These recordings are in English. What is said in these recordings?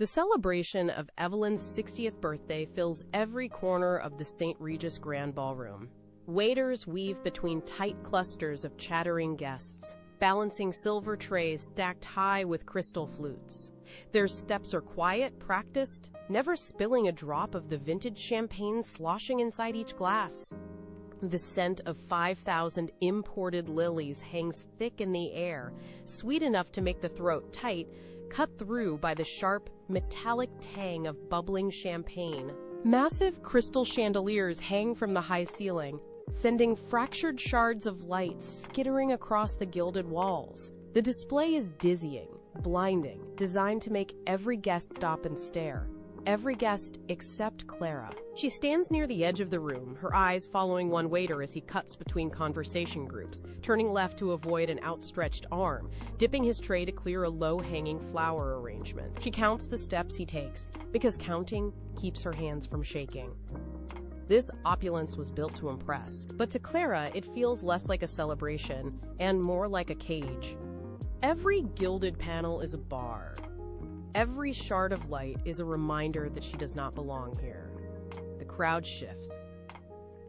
The celebration of Evelyn's 60th birthday fills every corner of the St. Regis Grand Ballroom. Waiters weave between tight clusters of chattering guests, balancing silver trays stacked high with crystal flutes. Their steps are quiet, practiced, never spilling a drop of the vintage champagne sloshing inside each glass. The scent of 5,000 imported lilies hangs thick in the air, sweet enough to make the throat tight, cut through by the sharp, metallic tang of bubbling champagne. Massive crystal chandeliers hang from the high ceiling, sending fractured shards of light skittering across the gilded walls. The display is dizzying, blinding, designed to make every guest stop and stare. Every guest except Clara. She stands near the edge of the room, her eyes following one waiter as he cuts between conversation groups, turning left to avoid an outstretched arm, dipping his tray to clear a low-hanging flower arrangement. She counts the steps he takes, because counting keeps her hands from shaking. This opulence was built to impress, but to Clara it feels less like a celebration and more like a cage. Every gilded panel is a bar. Every shard of light is a reminder that she does not belong here. The crowd shifts.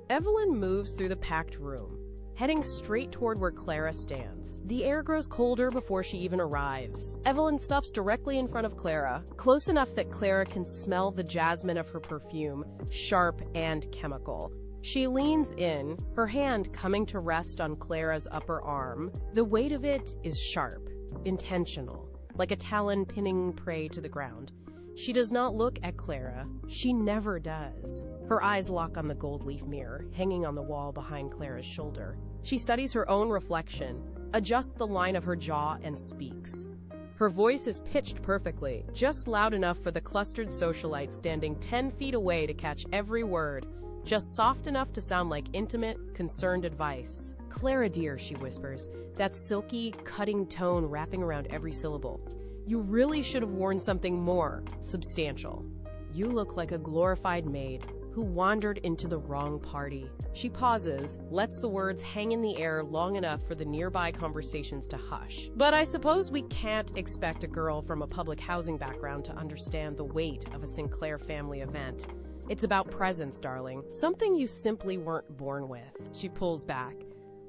Evelyn moves through the packed room, heading straight toward where Clara stands. The air grows colder before she even arrives. Evelyn stops directly in front of Clara, close enough that Clara can smell the jasmine of her perfume, sharp and chemical. She leans in, her hand coming to rest on Clara's upper arm. The weight of it is sharp, intentional, like a talon pinning prey to the ground. She does not look at Clara. She never does. Her eyes lock on the gold leaf mirror, hanging on the wall behind Clara's shoulder. She studies her own reflection, adjusts the line of her jaw, and speaks. Her voice is pitched perfectly, just loud enough for the clustered socialites standing 10 feet away to catch every word, just soft enough to sound like intimate, concerned advice. "Clara dear," she whispers, that silky, cutting tone wrapping around every syllable. "You really should have worn something more substantial. You look like a glorified maid who wandered into the wrong party." She pauses, lets the words hang in the air long enough for the nearby conversations to hush. "But I suppose we can't expect a girl from a public housing background to understand the weight of a Sinclair family event. It's about presence, darling. Something you simply weren't born with." She pulls back,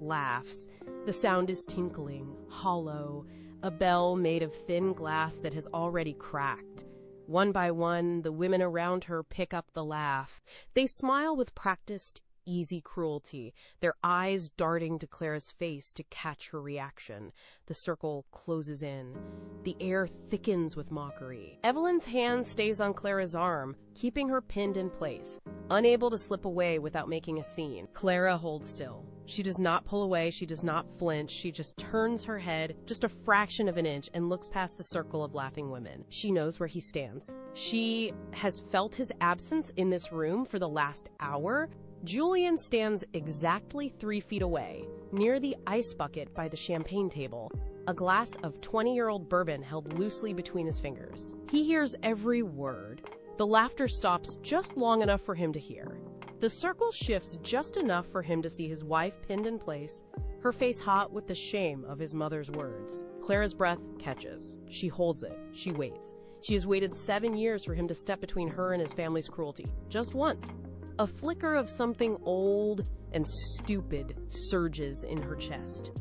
laughs. The sound is tinkling, hollow, a bell made of thin glass that has already cracked. One by one, the women around her pick up the laugh. They smile with practiced, easy cruelty, their eyes darting to Clara's face to catch her reaction. The circle closes in. The air thickens with mockery. Evelyn's hand stays on Clara's arm, keeping her pinned in place, unable to slip away without making a scene. Clara holds still. She does not pull away, she does not flinch, she just turns her head just a fraction of an inch and looks past the circle of laughing women. She knows where he stands. She has felt his absence in this room for the last hour. Julian stands exactly 3 feet away, near the ice bucket by the champagne table, a glass of 20-year-old bourbon held loosely between his fingers. He hears every word. The laughter stops just long enough for him to hear. The circle shifts just enough for him to see his wife pinned in place, her face hot with the shame of his mother's words. Clara's breath catches. She holds it. She waits. She has waited 7 years for him to step between her and his family's cruelty. Just once. A flicker of something old and stupid surges in her chest.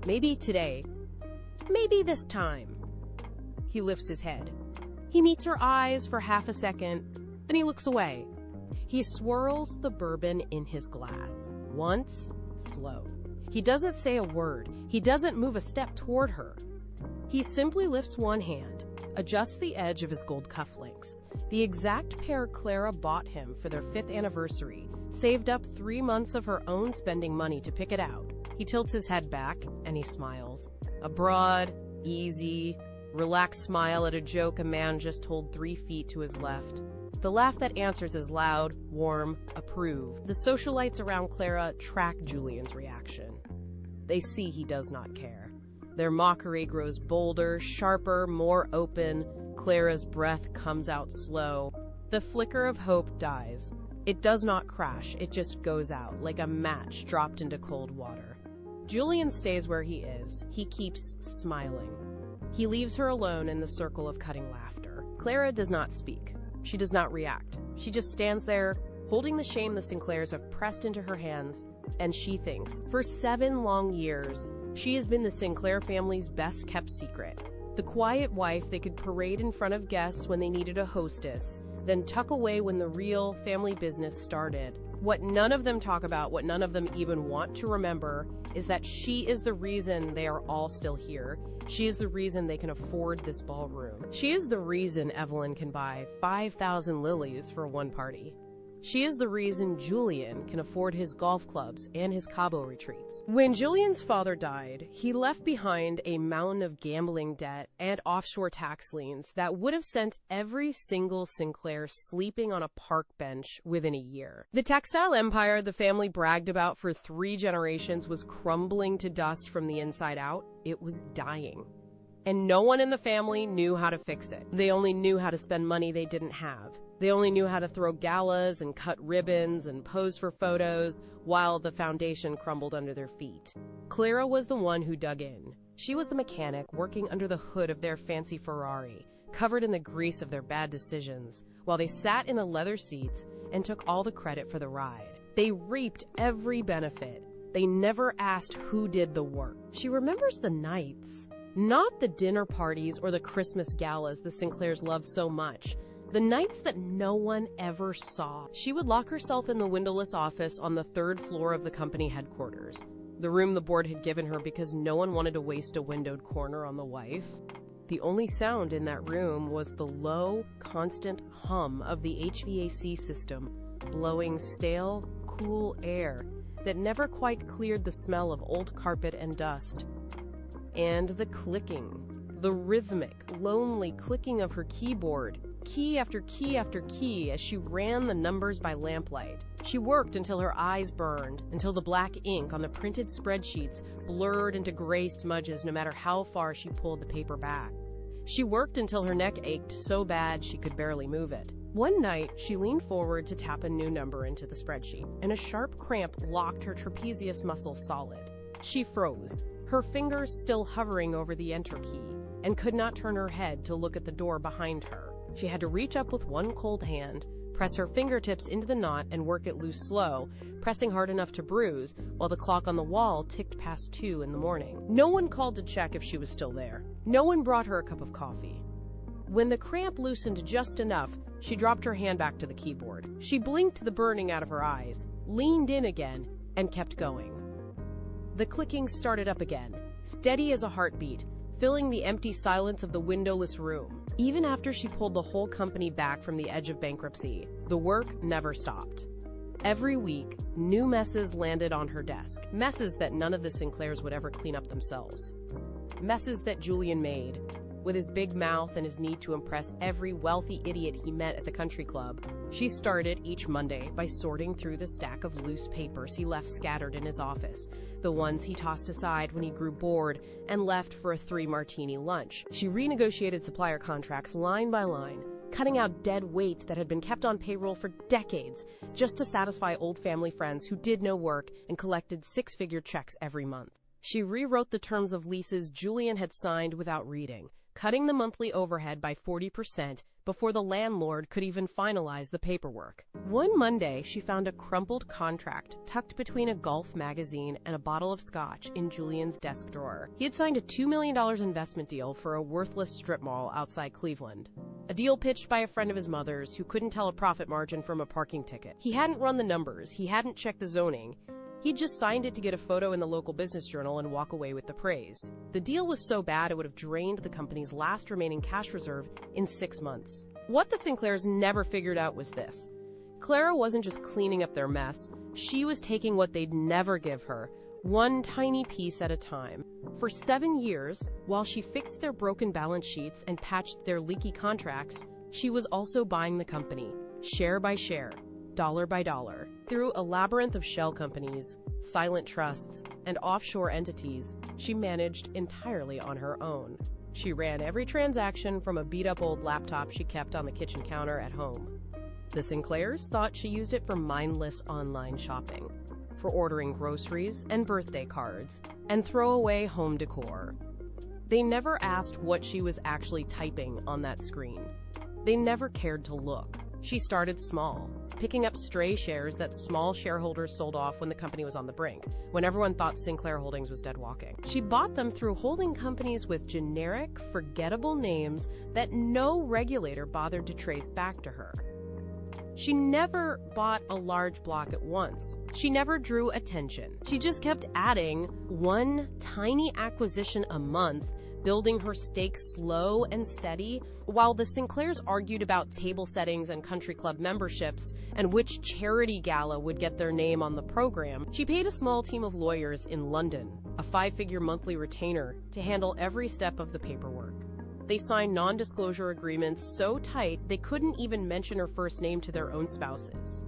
Maybe today. Maybe this time. He lifts his head. He meets her eyes for half a second, then he looks away. He swirls the bourbon in his glass. Once, slow. He doesn't say a word. He doesn't move a step toward her. He simply lifts one hand, adjusts the edge of his gold cufflinks, the exact pair Clara bought him for their 5th anniversary, saved up 3 months of her own spending money to pick it out. He tilts his head back, and he smiles. A broad, easy, relaxed smile at a joke a man just told 3 feet to his left. The laugh that answers is loud, warm, approved. The socialites around Clara track Julian's reaction. They see he does not care. Their mockery grows bolder, sharper, more open. Clara's breath comes out slow. The flicker of hope dies. It does not crash, it just goes out, like a match dropped into cold water. Julian stays where he is. He keeps smiling. He leaves her alone in the circle of cutting laughter. Clara does not speak. She does not react. She just stands there, holding the shame the Sinclairs have pressed into her hands, and she thinks. For 7 long years, she has been the Sinclair family's best-kept secret. The quiet wife they could parade in front of guests when they needed a hostess, then tuck away when the real family business started. What none of them talk about, what none of them even want to remember, is that she is the reason they are all still here. She is the reason they can afford this ballroom. She is the reason Evelyn can buy 5,000 lilies for one party. She is the reason Julian can afford his golf clubs and his Cabo retreats. When Julian's father died, he left behind a mountain of gambling debt and offshore tax liens that would have sent every single Sinclair sleeping on a park bench within a year. The textile empire the family bragged about for 3 generations was crumbling to dust from the inside out. It was dying. And no one in the family knew how to fix it. They only knew how to spend money they didn't have. They only knew how to throw galas and cut ribbons and pose for photos while the foundation crumbled under their feet. Clara was the one who dug in. She was the mechanic working under the hood of their fancy Ferrari, covered in the grease of their bad decisions, while they sat in the leather seats and took all the credit for the ride. They reaped every benefit. They never asked who did the work. She remembers the nights, not the dinner parties or the Christmas galas the Sinclairs loved so much. The nights that no one ever saw. She would lock herself in the windowless office on the 3rd floor of the company headquarters, the room the board had given her because no one wanted to waste a windowed corner on the wife. The only sound in that room was the low, constant hum of the HVAC system, blowing stale, cool air that never quite cleared the smell of old carpet and dust. And the clicking, the rhythmic, lonely clicking of her keyboard, key after key after key, as she ran the numbers by lamplight. She worked until her eyes burned, until the black ink on the printed spreadsheets blurred into gray smudges no matter how far she pulled the paper back. She worked until her neck ached so bad she could barely move it. One night, she leaned forward to tap a new number into the spreadsheet, and a sharp cramp locked her trapezius muscles solid. She froze, her fingers still hovering over the enter key, and could not turn her head to look at the door behind her. She had to reach up with one cold hand, press her fingertips into the knot and work it loose slow, pressing hard enough to bruise, while the clock on the wall ticked past 2 in the morning. No one called to check if she was still there. No one brought her a cup of coffee. When the cramp loosened just enough, she dropped her hand back to the keyboard. She blinked the burning out of her eyes, leaned in again, and kept going. The clicking started up again, steady as a heartbeat, filling the empty silence of the windowless room. Even after she pulled the whole company back from the edge of bankruptcy, the work never stopped. Every week, new messes landed on her desk. Messes that none of the Sinclairs would ever clean up themselves. Messes that Julian made, with his big mouth and his need to impress every wealthy idiot he met at the country club. She started each Monday by sorting through the stack of loose papers he left scattered in his office, the ones he tossed aside when he grew bored and left for a 3-martini lunch. She renegotiated supplier contracts line by line, cutting out dead weight that had been kept on payroll for decades just to satisfy old family friends who did no work and collected 6-figure checks every month. She rewrote the terms of leases Julian had signed without reading, cutting the monthly overhead by 40% before the landlord could even finalize the paperwork. One Monday, she found a crumpled contract tucked between a golf magazine and a bottle of scotch in Julian's desk drawer. He had signed a $2 million investment deal for a worthless strip mall outside Cleveland. A deal pitched by a friend of his mother's who couldn't tell a profit margin from a parking ticket. He hadn't run the numbers, he hadn't checked the zoning. He'd just signed it to get a photo in the local business journal and walk away with the praise. The deal was so bad it would have drained the company's last remaining cash reserve in 6 months. What the Sinclairs never figured out was this. Clara wasn't just cleaning up their mess, she was taking what they'd never give her, one tiny piece at a time. For 7 years, while she fixed their broken balance sheets and patched their leaky contracts, she was also buying the company, share by share, dollar by dollar. Through a labyrinth of shell companies, silent trusts, and offshore entities, she managed entirely on her own. She ran every transaction from a beat-up old laptop she kept on the kitchen counter at home. The Sinclairs thought she used it for mindless online shopping, for ordering groceries and birthday cards, and throwaway home decor. They never asked what she was actually typing on that screen. They never cared to look. She started small, picking up stray shares that small shareholders sold off when the company was on the brink, when everyone thought Sinclair Holdings was dead walking. She bought them through holding companies with generic, forgettable names that no regulator bothered to trace back to her. She never bought a large block at once. She never drew attention. She just kept adding one tiny acquisition a month, building her stake slow and steady, while the Sinclairs argued about table settings and country club memberships and which charity gala would get their name on the program. She paid a small team of lawyers in London, a 5-figure monthly retainer, to handle every step of the paperwork. They signed non-disclosure agreements so tight they couldn't even mention her first name to their own spouses.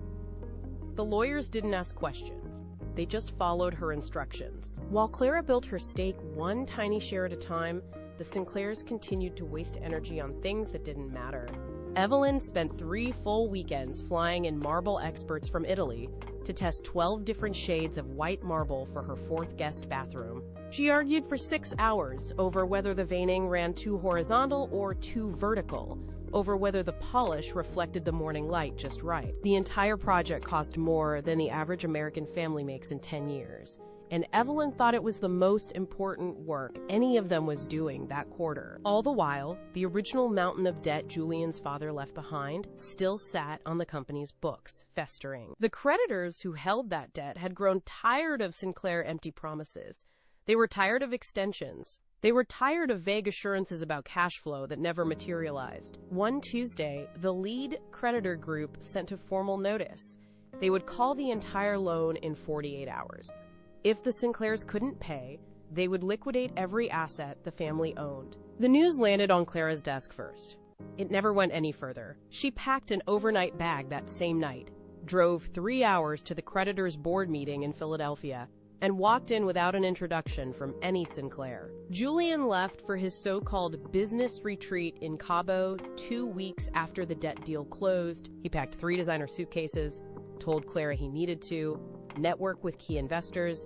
The lawyers didn't ask questions. They just followed her instructions. While Clara built her stake one tiny share at a time, the Sinclairs continued to waste energy on things that didn't matter. Evelyn spent 3 full weekends flying in marble experts from Italy to test 12 different shades of white marble for her 4th guest bathroom. She argued for 6 hours over whether the veining ran too horizontal or too vertical, over whether the polish reflected the morning light just right. The entire project cost more than the average American family makes in 10 years, and Evelyn thought it was the most important work any of them was doing that quarter. All the while, the original mountain of debt Julian's father left behind still sat on the company's books, festering. The creditors who held that debt had grown tired of Sinclair empty promises. They were tired of extensions. They were tired of vague assurances about cash flow that never materialized. One Tuesday, the lead creditor group sent a formal notice. They would call the entire loan in 48 hours. If the Sinclairs couldn't pay, they would liquidate every asset the family owned. The news landed on Clara's desk first. It never went any further. She packed an overnight bag that same night, drove 3 hours to the creditors' board meeting in Philadelphia, and walked in without an introduction from any Sinclair. Julian left for his so-called business retreat in Cabo 2 weeks after the debt deal closed. He packed 3 designer suitcases, told Clara he needed to network with key investors,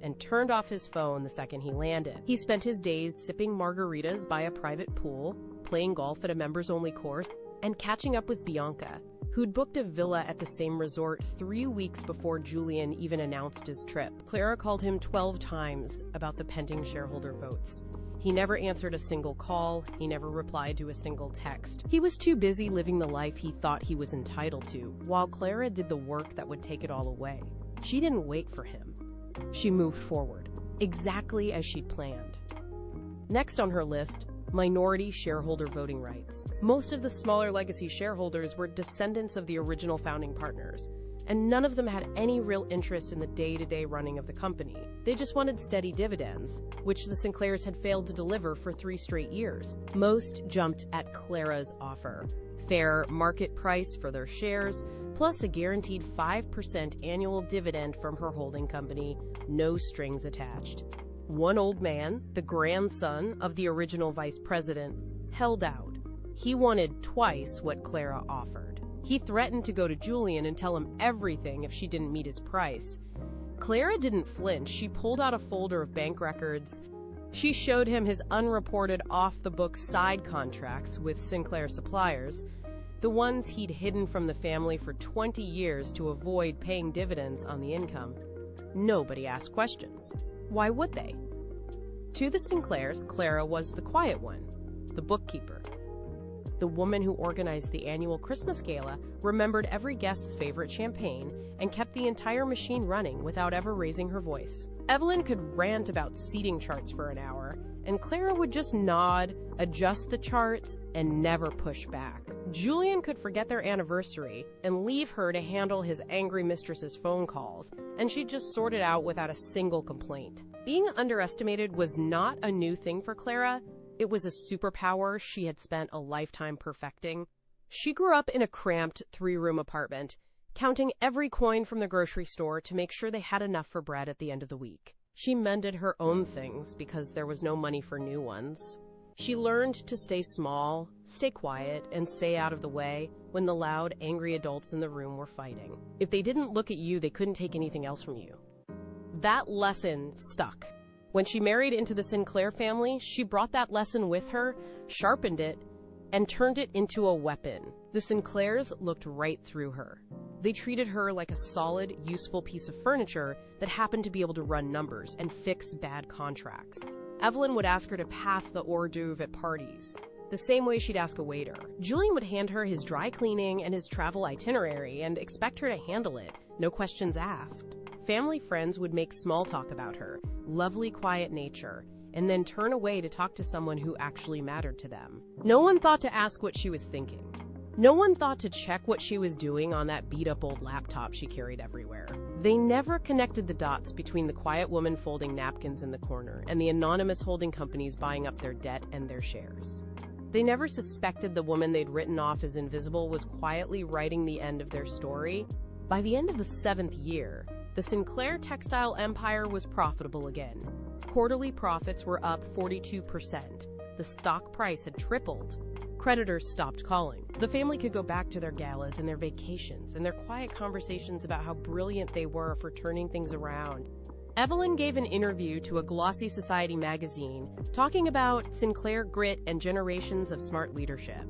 and turned off his phone the second he landed. He spent his days sipping margaritas by a private pool, playing golf at a members-only course, and catching up with Bianca, who'd booked a villa at the same resort 3 weeks before Julian even announced his trip. Clara called him 12 times about the pending shareholder votes. He never answered a single call. He never replied to a single text. He was too busy living the life he thought he was entitled to, while Clara did the work that would take it all away. She didn't wait for him. She moved forward, exactly as she'd planned. Next on her list, minority shareholder voting rights. Most of the smaller legacy shareholders were descendants of the original founding partners, and none of them had any real interest in the day-to-day running of the company. They just wanted steady dividends, which the Sinclairs had failed to deliver for 3 straight years. Most jumped at Clara's offer: fair market price for their shares, plus a guaranteed 5% annual dividend from her holding company, no strings attached. One old man, the grandson of the original vice president, held out. He wanted twice what Clara offered. He threatened to go to Julian and tell him everything if she didn't meet his price. Clara didn't flinch. She pulled out a folder of bank records. She showed him his unreported off-the-books side contracts with Sinclair suppliers, the ones he'd hidden from the family for 20 years to avoid paying dividends on the income. Nobody asked questions. Why would they? To the Sinclairs, Clara was the quiet one, the bookkeeper. The woman who organized the annual Christmas gala, remembered every guest's favorite champagne, and kept the entire machine running without ever raising her voice. Evelyn could rant about seating charts for an hour, and Clara would just nod, adjust the charts, and never push back. Julian could forget their anniversary and leave her to handle his angry mistress's phone calls, and she'd just sort it out without a single complaint. Being underestimated was not a new thing for Clara. It was a superpower she had spent a lifetime perfecting. She grew up in a cramped 3-room apartment, counting every coin from the grocery store to make sure they had enough for bread at the end of the week. She mended her own things because there was no money for new ones. She learned to stay small, stay quiet, and stay out of the way when the loud, angry adults in the room were fighting. If they didn't look at you, they couldn't take anything else from you. That lesson stuck. When she married into the Sinclair family, she brought that lesson with her, sharpened it, and turned it into a weapon. The Sinclairs looked right through her. They treated her like a solid, useful piece of furniture that happened to be able to run numbers and fix bad contracts. Evelyn would ask her to pass the hors d'oeuvre at parties, the same way she'd ask a waiter. Julian would hand her his dry cleaning and his travel itinerary and expect her to handle it, no questions asked. Family friends would make small talk about her, lovely quiet nature, and then turn away to talk to someone who actually mattered to them. No one thought to ask what she was thinking. No one thought to check what she was doing on that beat-up old laptop she carried everywhere. They never connected the dots between the quiet woman folding napkins in the corner and the anonymous holding companies buying up their debt and their shares. They never suspected the woman they'd written off as invisible was quietly writing the end of their story. By the end of the 7th year, the Sinclair textile empire was profitable again. Quarterly profits were up 42%. The stock price had tripled. Creditors stopped calling. The family could go back to their galas and their vacations and their quiet conversations about how brilliant they were for turning things around. Evelyn gave an interview to a glossy society magazine talking about Sinclair grit and generations of smart leadership.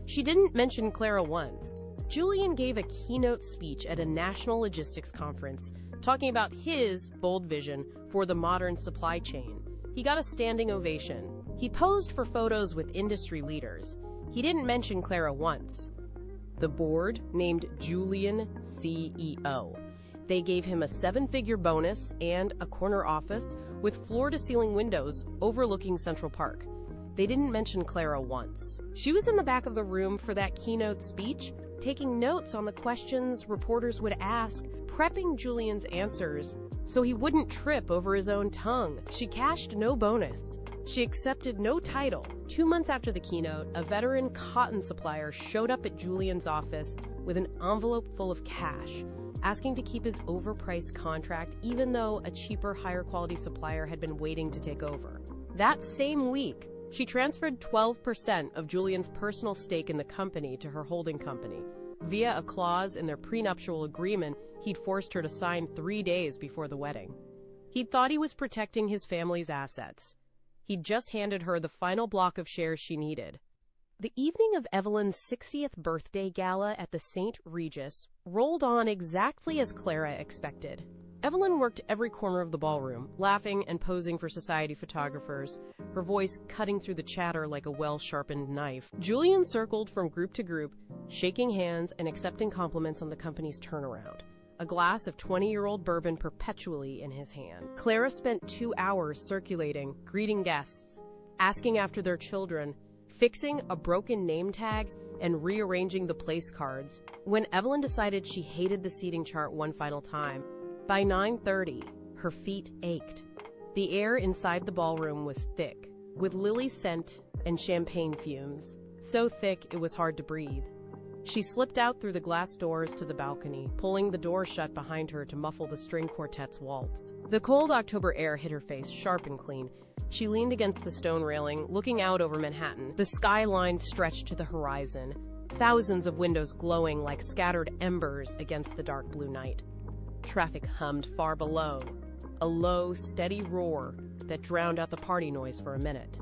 She didn't mention Clara once. Julian gave a keynote speech at a national logistics conference talking about his bold vision for the modern supply chain. He got a standing ovation. He posed for photos with industry leaders. He didn't mention Clara once. The board named Julian CEO. They gave him a 7-figure bonus and a corner office with floor-to-ceiling windows overlooking Central Park. They didn't mention Clara once. She was in the back of the room for that keynote speech, taking notes on the questions reporters would ask, prepping Julian's answers so he wouldn't trip over his own tongue. She cashed no bonus. She accepted no title. 2 months after the keynote, a veteran cotton supplier showed up at Julian's office with an envelope full of cash, asking to keep his overpriced contract even though a cheaper, higher quality supplier had been waiting to take over. That same week, she transferred 12% of Julian's personal stake in the company to her holding company, via a clause in their prenuptial agreement he'd forced her to sign 3 days before the wedding. He'd thought he was protecting his family's assets. He'd just handed her the final block of shares she needed. The evening of Evelyn's 60th birthday gala at the St. Regis rolled on exactly as Clara expected. Evelyn worked every corner of the ballroom, laughing and posing for society photographers, her voice cutting through the chatter like a well-sharpened knife. Julian circled from group to group, shaking hands and accepting compliments on the company's turnaround, a glass of 20-year-old bourbon perpetually in his hand. Clara spent 2 hours circulating, greeting guests, asking after their children, fixing a broken name tag, and rearranging the place cards. When Evelyn decided she hated the seating chart one final time, by 9:30, her feet ached. The air inside the ballroom was thick, with lily scent and champagne fumes, so thick it was hard to breathe. She slipped out through the glass doors to the balcony, pulling the door shut behind her to muffle the string quartet's waltz. The cold October air hit her face sharp and clean. She leaned against the stone railing, looking out over Manhattan. The skyline stretched to the horizon, thousands of windows glowing like scattered embers against the dark blue night. Traffic hummed far below, a low, steady roar that drowned out the party noise for a minute.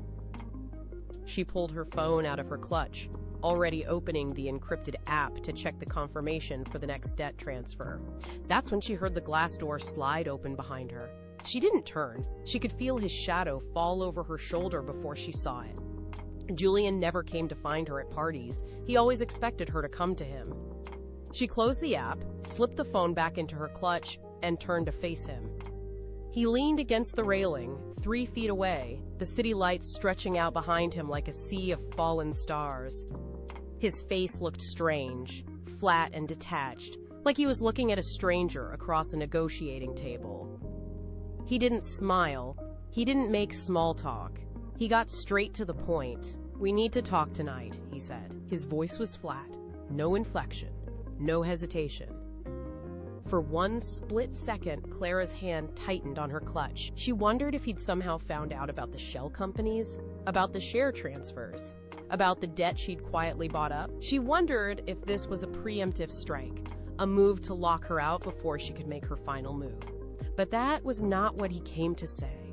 She pulled her phone out of her clutch, already opening the encrypted app to check the confirmation for the next debt transfer. That's when she heard the glass door slide open behind her. She didn't turn. She could feel his shadow fall over her shoulder before she saw it. Julian never came to find her at parties. He always expected her to come to him. She closed the app, slipped the phone back into her clutch, and turned to face him. He leaned against the railing, 3 feet away, the city lights stretching out behind him like a sea of fallen stars. His face looked strange, flat and detached, like he was looking at a stranger across a negotiating table. He didn't smile. He didn't make small talk. He got straight to the point. "We need to talk tonight," he said. His voice was flat, no inflection. No hesitation. For one split second, Clara's hand tightened on her clutch. She wondered if he'd somehow found out about the shell companies, about the share transfers, about the debt she'd quietly bought up. She wondered if this was a preemptive strike, a move to lock her out before she could make her final move. But that was not what he came to say.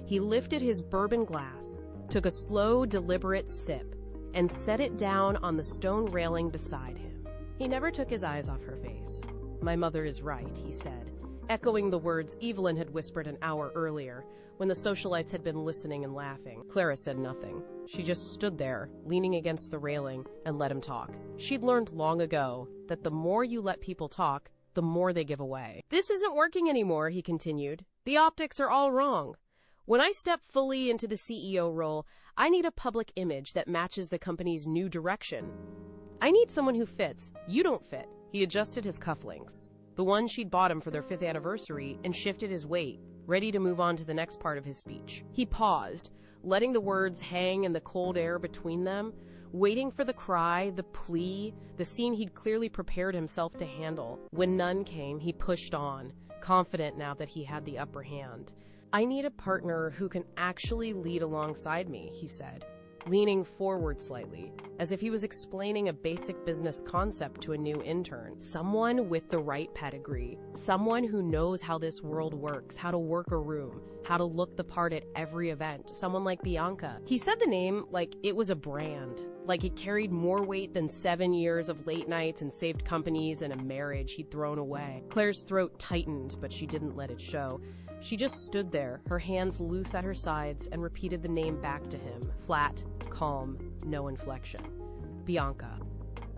He lifted his bourbon glass, took a slow, deliberate sip, and set it down on the stone railing beside him. He never took his eyes off her face. "My mother is right," he said, echoing the words Evelyn had whispered an hour earlier, when the socialites had been listening and laughing. Clara said nothing. She just stood there, leaning against the railing, and let him talk. She'd learned long ago that the more you let people talk, the more they give away. "This isn't working anymore," he continued. "The optics are all wrong. When I step fully into the CEO role, I need a public image that matches the company's new direction. I need someone who fits. You don't fit." He adjusted his cufflinks, the one she'd bought him for their 5th anniversary, and shifted his weight, ready to move on to the next part of his speech. He paused, letting the words hang in the cold air between them, waiting for the cry, the plea, the scene he'd clearly prepared himself to handle. When none came, he pushed on, confident now that he had the upper hand. "I need a partner who can actually lead alongside me," he said, leaning forward slightly, as if he was explaining a basic business concept to a new intern. "Someone with the right pedigree. Someone who knows how this world works, how to work a room, how to look the part at every event. Someone like Bianca." He said the name like it was a brand, like it carried more weight than 7 years of late nights and saved companies and a marriage he'd thrown away. Claire's throat tightened, but she didn't let it show. She just stood there, her hands loose at her sides, and repeated the name back to him, flat, calm, no inflection. "Bianca."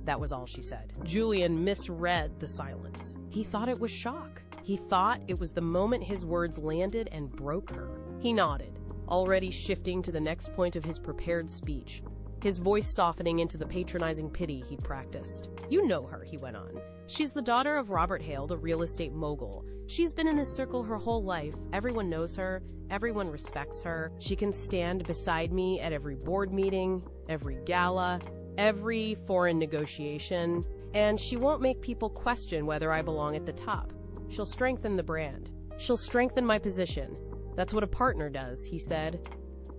That was all she said. Julian misread the silence. He thought it was shock. He thought it was the moment his words landed and broke her. He nodded, already shifting to the next point of his prepared speech, his voice softening into the patronizing pity he'd practiced. "You know her," he went on. "She's the daughter of Robert Hale, the real estate mogul. She's been in his circle her whole life. Everyone knows her. Everyone respects her. She can stand beside me at every board meeting, every gala, every foreign negotiation, and she won't make people question whether I belong at the top. She'll strengthen the brand. She'll strengthen my position. That's what a partner does," he said.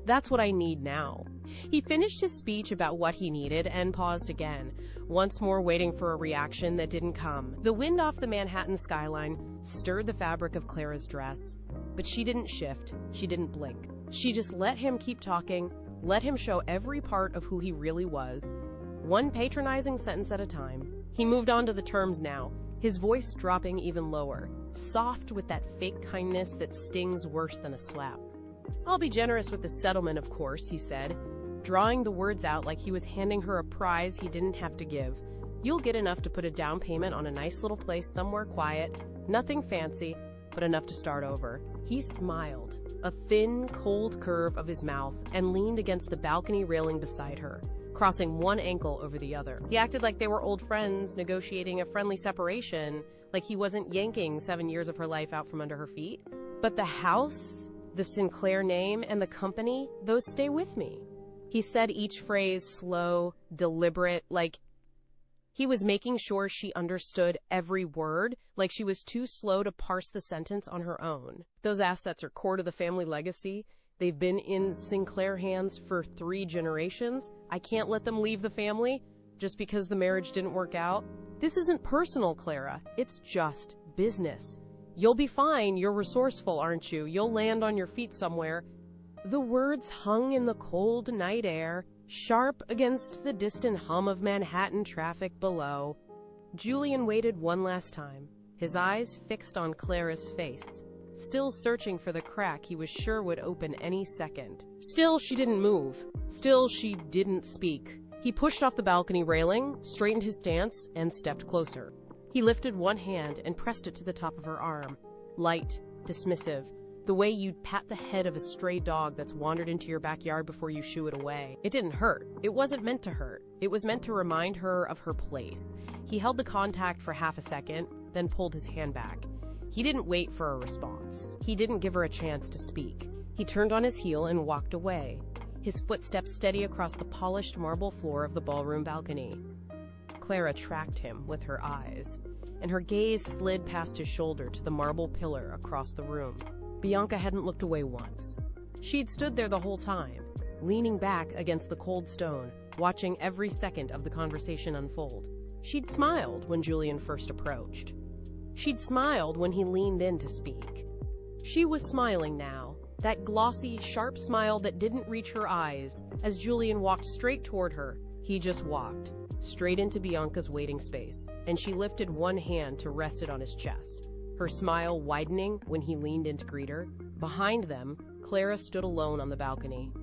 "That's what I need now." He finished his speech about what he needed and paused again, once more waiting for a reaction that didn't come. The wind off the Manhattan skyline stirred the fabric of Clara's dress, but she didn't shift, she didn't blink. She just let him keep talking, let him show every part of who he really was, one patronizing sentence at a time. He moved on to the terms now, his voice dropping even lower, soft with that fake kindness that stings worse than a slap. "I'll be generous with the settlement, of course," he said, drawing the words out like he was handing her a prize he didn't have to give. "You'll get enough to put a down payment on a nice little place somewhere quiet, nothing fancy, but enough to start over." He smiled, a thin, cold curve of his mouth, and leaned against the balcony railing beside her, crossing one ankle over the other. He acted like they were old friends negotiating a friendly separation, like he wasn't yanking 7 years of her life out from under her feet. "But the house, the Sinclair name, and the company, those stay with me." He said each phrase slow, deliberate, like he was making sure she understood every word, like she was too slow to parse the sentence on her own. "Those assets are core to the family legacy. They've been in Sinclair hands for 3 generations. I can't let them leave the family just because the marriage didn't work out. This isn't personal, Clara. It's just business. You'll be fine. You're resourceful, aren't you? You'll land on your feet somewhere." The words hung in the cold night air, sharp against the distant hum of Manhattan traffic below. Julian waited one last time, his eyes fixed on Clara's face, still searching for the crack he was sure would open any second. Still, she didn't move. Still, she didn't speak. He pushed off the balcony railing, straightened his stance, and stepped closer. He lifted one hand and pressed it to the top of her arm, light, dismissive, the way you'd pat the head of a stray dog that's wandered into your backyard before you shoo it away. It didn't hurt. It wasn't meant to hurt. It was meant to remind her of her place. He held the contact for half a second, then pulled his hand back. He didn't wait for a response. He didn't give her a chance to speak. He turned on his heel and walked away, his footsteps steady across the polished marble floor of the ballroom balcony. Clara tracked him with her eyes, and her gaze slid past his shoulder to the marble pillar across the room. Bianca hadn't looked away once. She'd stood there the whole time, leaning back against the cold stone, watching every second of the conversation unfold. She'd smiled when Julian first approached. She'd smiled when he leaned in to speak. She was smiling now, that glossy, sharp smile that didn't reach her eyes, as Julian walked straight toward her, He just walked, straight into Bianca's waiting space, and she lifted one hand to rest it on his chest, her smile widening when he leaned in to greet her. Behind them, Clara stood alone on the balcony.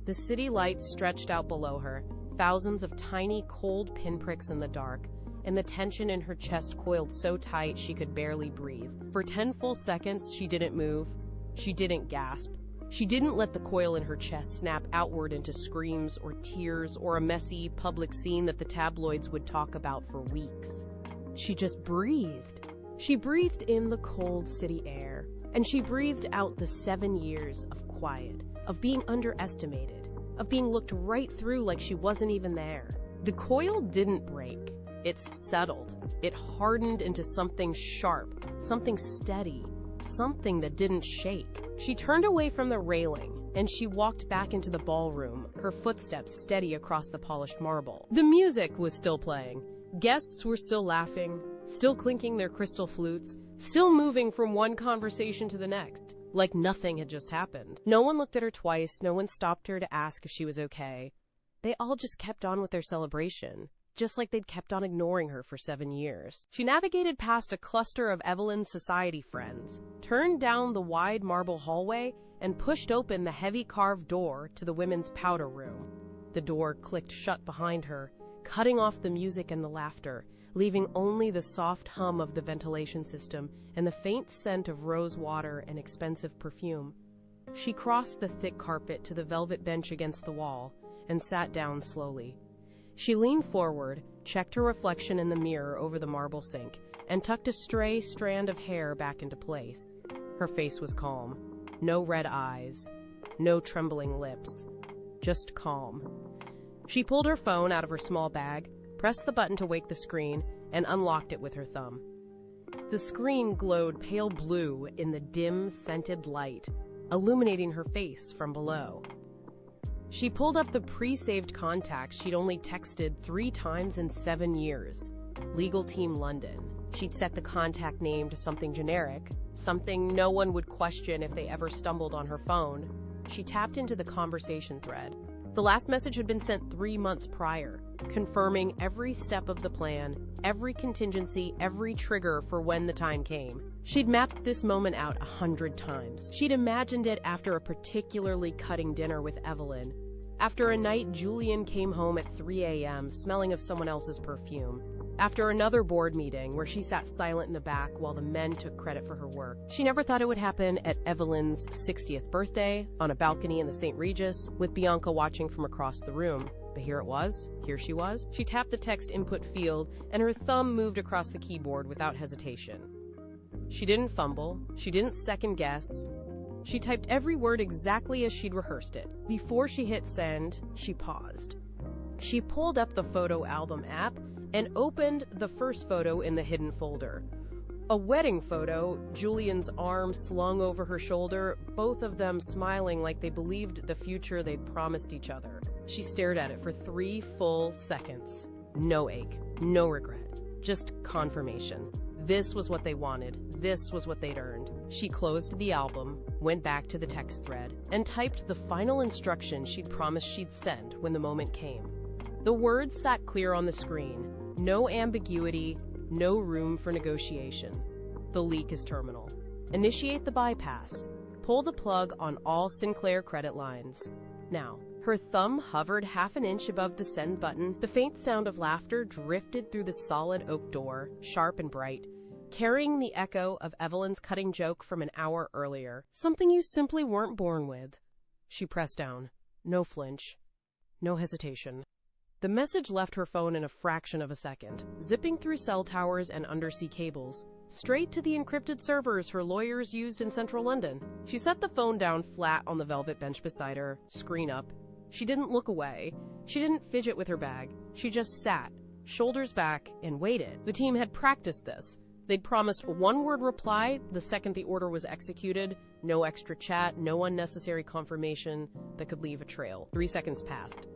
The city lights stretched out below her, thousands of tiny, cold pinpricks in the dark, and the tension in her chest coiled so tight she could barely breathe. For 10 full seconds, she didn't move. She didn't gasp. She didn't let the coil in her chest snap outward into screams or tears or a messy, public scene that the tabloids would talk about for weeks. She just breathed. She breathed in the cold city air, and she breathed out the 7 years of quiet, of being underestimated, of being looked right through like she wasn't even there. The coil didn't break. It settled. It hardened into something sharp, something steady, something that didn't shake. She turned away from the railing, and she walked back into the ballroom, her footsteps steady across the polished marble. The music was still playing. Guests were still laughing, still clinking their crystal flutes, still moving from one conversation to the next, like nothing had just happened. No one looked at her twice, no one stopped her to ask if she was okay. They all just kept on with their celebration, just like they'd kept on ignoring her for 7 years. She navigated past a cluster of Evelyn's society friends, turned down the wide marble hallway, and pushed open the heavy carved door to the women's powder room. The door clicked shut behind her, cutting off the music and the laughter, leaving only the soft hum of the ventilation system and the faint scent of rose water and expensive perfume. She crossed the thick carpet to the velvet bench against the wall and sat down slowly. She leaned forward, checked her reflection in the mirror over the marble sink, and tucked a stray strand of hair back into place. Her face was calm. No red eyes. No trembling lips. Just calm. She pulled her phone out of her small bag, pressed the button to wake the screen, and unlocked it with her thumb. The screen glowed pale blue in the dim, scented light, illuminating her face from below. She pulled up the pre-saved contacts she'd only texted 3 times in 7 years. Legal Team London. She'd set the contact name to something generic, something no one would question if they ever stumbled on her phone. She tapped into the conversation thread. The last message had been sent 3 months prior, confirming every step of the plan, every contingency, every trigger for when the time came. She'd mapped this moment out 100 times. She'd imagined it after a particularly cutting dinner with Evelyn, after a night Julian came home at 3 a.m. smelling of someone else's perfume, after another board meeting where she sat silent in the back while the men took credit for her work. She never thought it would happen at Evelyn's 60th birthday, on a balcony in the St. Regis, with Bianca watching from across the room. But here it was. Here she was. She tapped the text input field, and her thumb moved across the keyboard without hesitation. She didn't fumble. She didn't second guess. She typed every word exactly as she'd rehearsed it. Before she hit send, she paused. She pulled up the photo album app and opened the first photo in the hidden folder. A wedding photo, Julian's arm slung over her shoulder, both of them smiling like they believed the future they'd promised each other. She stared at it for 3 full seconds. No ache, no regret, just confirmation. This was what they wanted. This was what they'd earned. She closed the album, went back to the text thread, and typed the final instruction she'd promised she'd send when the moment came. The words sat clear on the screen. No ambiguity, no room for negotiation. The leak is terminal. Initiate the bypass. Pull the plug on all Sinclair credit lines. Now, her thumb hovered half an inch above the send button. The faint sound of laughter drifted through the solid oak door, sharp and bright, carrying the echo of Evelyn's cutting joke from an hour earlier. Something you simply weren't born with. She pressed down. No flinch. No hesitation. The message left her phone in a fraction of a second, zipping through cell towers and undersea cables, straight to the encrypted servers her lawyers used in central London. She set the phone down flat on the velvet bench beside her, screen up. She didn't look away. She didn't fidget with her bag. She just sat, shoulders back, and waited. The team had practiced this. They'd promised a 1-word reply the second the order was executed, no extra chat, no unnecessary confirmation that could leave a trail. 3 seconds passed.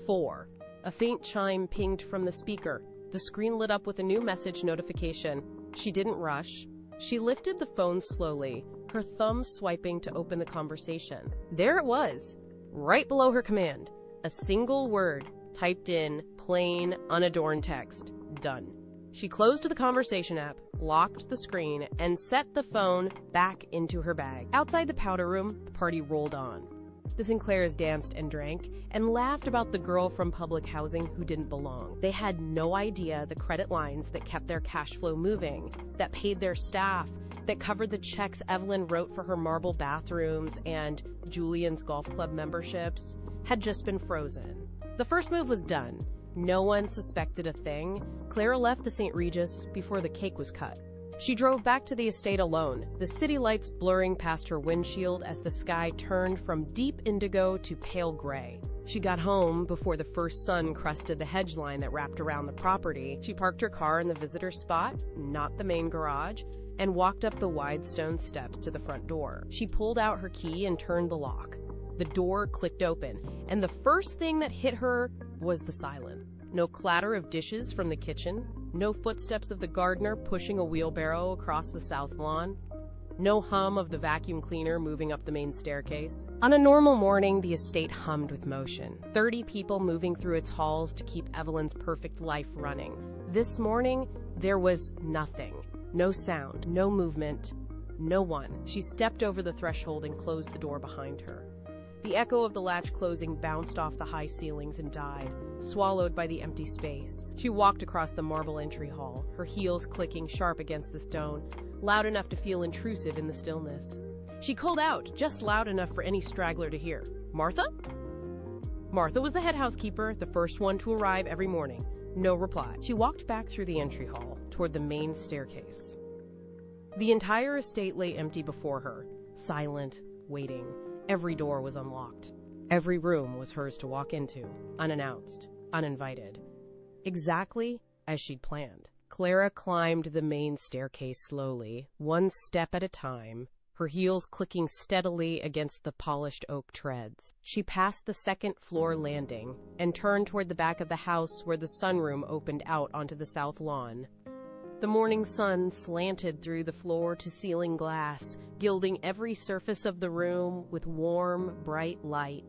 4. A faint chime pinged from the speaker. The screen lit up with a new message notification. She didn't rush. She lifted the phone slowly, her thumb swiping to open the conversation. There it was, right below her command. A single word, typed in plain, unadorned text. Done. She closed the conversation app, locked the screen, and set the phone back into her bag. Outside the powder room, the party rolled on. The Sinclairs danced and drank and laughed about the girl from public housing who didn't belong. They had no idea the credit lines that kept their cash flow moving, that paid their staff, that covered the checks Evelyn wrote for her marble bathrooms and Julian's golf club memberships, had just been frozen. The first move was done. No one suspected a thing. Clara left the St. Regis before the cake was cut. She drove back to the estate alone, the city lights blurring past her windshield as the sky turned from deep indigo to pale gray. She got home before the first sun crusted the hedge line that wrapped around the property. She parked her car in the visitor spot, not the main garage, and walked up the wide stone steps to the front door. She pulled out her key and turned the lock. The door clicked open, and the first thing that hit her was the silence. No clatter of dishes from the kitchen, no footsteps of the gardener pushing a wheelbarrow across the south lawn, no hum of the vacuum cleaner moving up the main staircase. On a normal morning, the estate hummed with motion, 30 people moving through its halls to keep Evelyn's perfect life running. This morning, there was nothing. No sound, no movement, no one. She stepped over the threshold and closed the door behind her. The echo of the latch closing bounced off the high ceilings and died, swallowed by the empty space. She walked across the marble entry hall, her heels clicking sharp against the stone, loud enough to feel intrusive in the stillness. She called out, just loud enough for any straggler to hear. "Martha?" Martha was the head housekeeper, the first one to arrive every morning. No reply. She walked back through the entry hall, toward the main staircase. The entire estate lay empty before her, silent, waiting. Every door was unlocked. Every room was hers to walk into, unannounced, uninvited. Exactly as she'd planned. Clara climbed the main staircase slowly, one step at a time, her heels clicking steadily against the polished oak treads. She passed the second-floor landing and turned toward the back of the house where the sunroom opened out onto the south lawn. The morning sun slanted through the floor-to-ceiling glass, gilding every surface of the room with warm, bright light.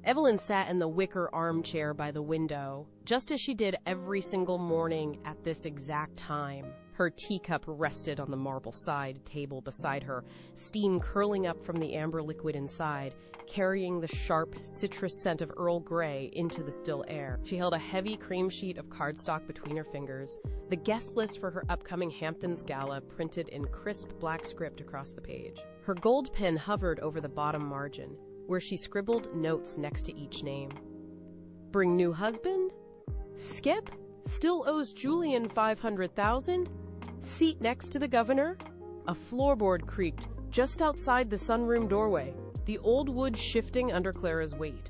Evelyn sat in the wicker armchair by the window, just as she did every single morning at this exact time. Her teacup rested on the marble side table beside her, steam curling up from the amber liquid inside, carrying the sharp, citrus scent of Earl Grey into the still air. She held a heavy cream sheet of cardstock between her fingers, the guest list for her upcoming Hamptons Gala printed in crisp black script across the page. Her gold pen hovered over the bottom margin, where she scribbled notes next to each name. Bring new husband? Skip? Still owes Julian $500,000? Seat next to the governor? A floorboard creaked just outside the sunroom doorway, the old wood shifting under Clara's weight.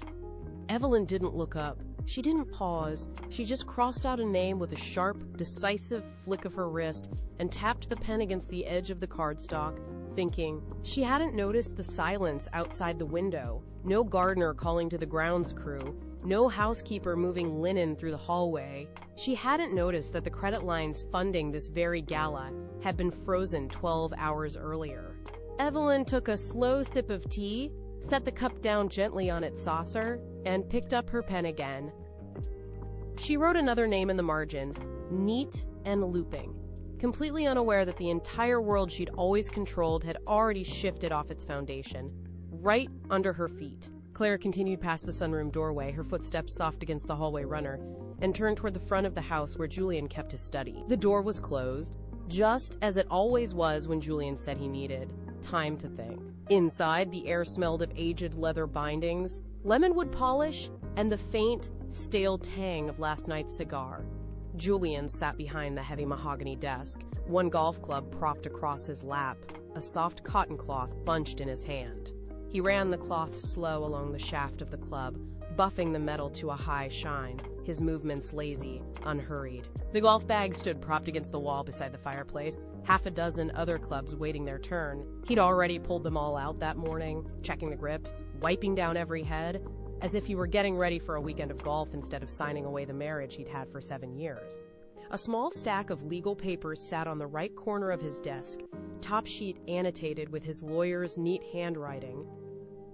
Evelyn didn't look up. She didn't pause. She just crossed out a name with a sharp, decisive flick of her wrist and tapped the pen against the edge of the cardstock, thinking. She hadn't noticed the silence outside the window, no gardener calling to the grounds crew, no housekeeper moving linen through the hallway. She hadn't noticed that the credit lines funding this very gala had been frozen 12 hours earlier. Evelyn took a slow sip of tea, set the cup down gently on its saucer, and picked up her pen again. She wrote another name in the margin, neat and looping, completely unaware that the entire world she'd always controlled had already shifted off its foundation, right under her feet. Clara continued past the sunroom doorway, her footsteps soft against the hallway runner, and turned toward the front of the house where Julian kept his study. The door was closed, just as it always was when Julian said he needed time to think. Inside, the air smelled of aged leather bindings, lemonwood polish, and the faint, stale tang of last night's cigar. Julian sat behind the heavy mahogany desk, one golf club propped across his lap, a soft cotton cloth bunched in his hand. He ran the cloth slow along the shaft of the club, buffing the metal to a high shine, his movements lazy, unhurried. The golf bag stood propped against the wall beside the fireplace, half a dozen other clubs waiting their turn. He'd already pulled them all out that morning, checking the grips, wiping down every head, as if he were getting ready for a weekend of golf instead of signing away the marriage he'd had for 7 years. A small stack of legal papers sat on the right corner of his desk, top sheet annotated with his lawyer's neat handwriting.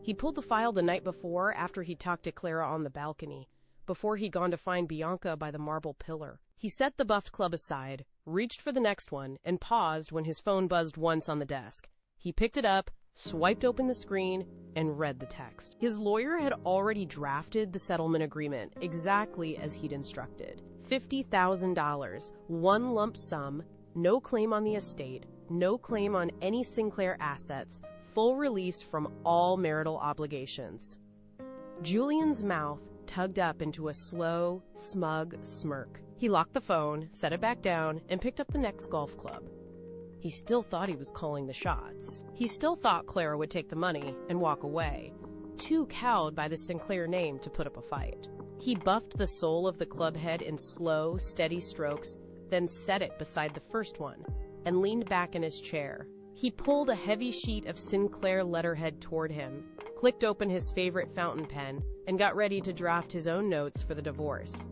He'd pulled the file the night before after he'd talked to Clara on the balcony, before he'd gone to find Bianca by the marble pillar. He set the buffed club aside, reached for the next one, and paused when his phone buzzed once on the desk. He picked it up, swiped open the screen, and read the text. His lawyer had already drafted the settlement agreement exactly as he'd instructed. $50,000, one lump sum, no claim on the estate, no claim on any Sinclair assets, full release from all marital obligations. Julian's mouth tugged up into a slow, smug smirk. He locked the phone, set it back down, and picked up the next golf club. He still thought he was calling the shots. He still thought Clara would take the money and walk away, too cowed by the Sinclair name to put up a fight. He buffed the sole of the club head in slow, steady strokes, then set it beside the first one, and leaned back in his chair. He pulled a heavy sheet of Sinclair letterhead toward him, clicked open his favorite fountain pen, and got ready to draft his own notes for the divorce.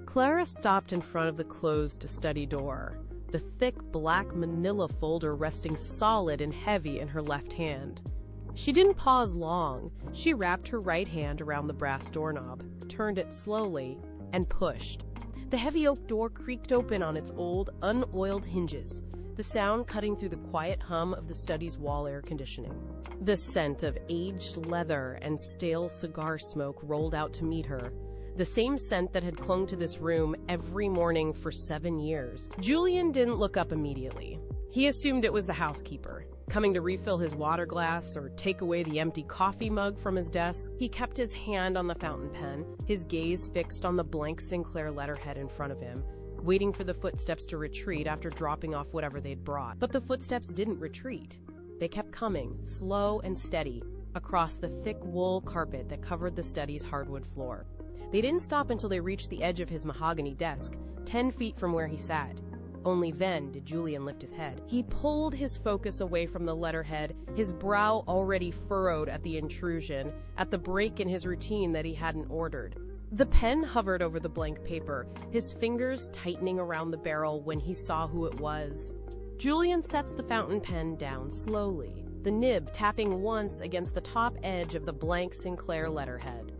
Clara stopped in front of the closed study door, the thick black manila folder resting solid and heavy in her left hand. She didn't pause long. She wrapped her right hand around the brass doorknob, turned it slowly, and pushed. The heavy oak door creaked open on its old, unoiled hinges, the sound cutting through the quiet hum of the study's wall air conditioning. The scent of aged leather and stale cigar smoke rolled out to meet her, the same scent that had clung to this room every morning for 7 years. Julian didn't look up immediately. He assumed it was the housekeeper, coming to refill his water glass or take away the empty coffee mug from his desk. He kept his hand on the fountain pen, his gaze fixed on the blank Sinclair letterhead in front of him, waiting for the footsteps to retreat after dropping off whatever they'd brought. But the footsteps didn't retreat. They kept coming, slow and steady, across the thick wool carpet that covered the study's hardwood floor. They didn't stop until they reached the edge of his mahogany desk, 10 feet from where he sat. Only then did Julian lift his head. He pulled his focus away from the letterhead, his brow already furrowed at the intrusion, at the break in his routine that he hadn't ordered. The pen hovered over the blank paper, his fingers tightening around the barrel when he saw who it was. Julian sets the fountain pen down slowly, the nib tapping once against the top edge of the blank Sinclair letterhead.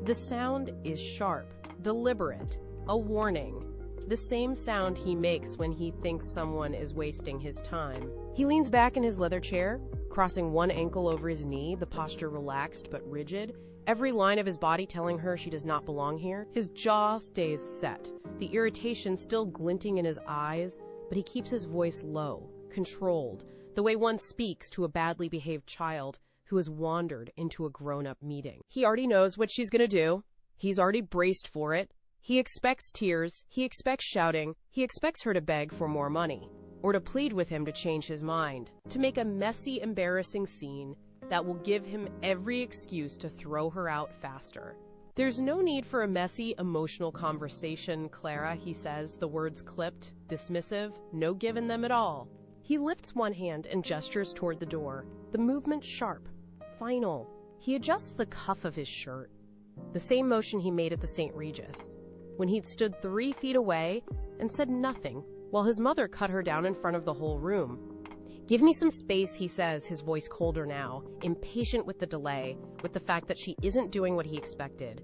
The sound is sharp, deliberate, a warning. The same sound he makes when he thinks someone is wasting his time. He leans back in his leather chair, crossing one ankle over his knee, the posture relaxed but rigid, every line of his body telling her she does not belong here. His jaw stays set, the irritation still glinting in his eyes, but he keeps his voice low, controlled, the way one speaks to a badly behaved child who has wandered into a grown-up meeting. He already knows what she's gonna do. He's already braced for it. He expects tears, he expects shouting, he expects her to beg for more money, or to plead with him to change his mind, to make a messy, embarrassing scene that will give him every excuse to throw her out faster. There's no need for a messy, emotional conversation, Clara, he says, the words clipped, dismissive, no give in them at all. He lifts one hand and gestures toward the door, the movement sharp, final. He adjusts the cuff of his shirt, the same motion he made at the St. Regis, when he'd stood 3 feet away and said nothing, while his mother cut her down in front of the whole room. Give me some space, he says, his voice colder now, impatient with the delay, with the fact that she isn't doing what he expected.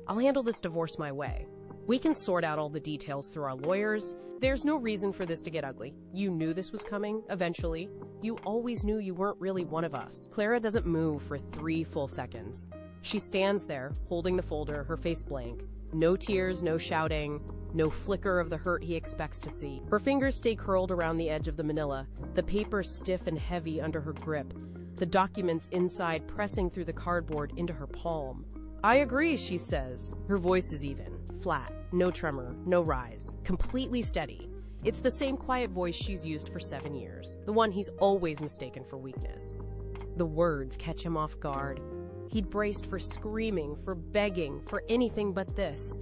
I'll handle this divorce my way. We can sort out all the details through our lawyers. There's no reason for this to get ugly. You knew this was coming, eventually. You always knew you weren't really one of us. Clara doesn't move for 3 full seconds. She stands there, holding the folder, her face blank. No tears, no shouting, no flicker of the hurt he expects to see. Her fingers stay curled around the edge of the manila, the paper stiff and heavy under her grip, the documents inside pressing through the cardboard into her palm. I agree, she says. Her voice is even, flat, no tremor, no rise, completely steady. It's the same quiet voice she's used for 7 years, the one he's always mistaken for weakness. The words catch him off guard. He'd braced for screaming, for begging, for anything but this.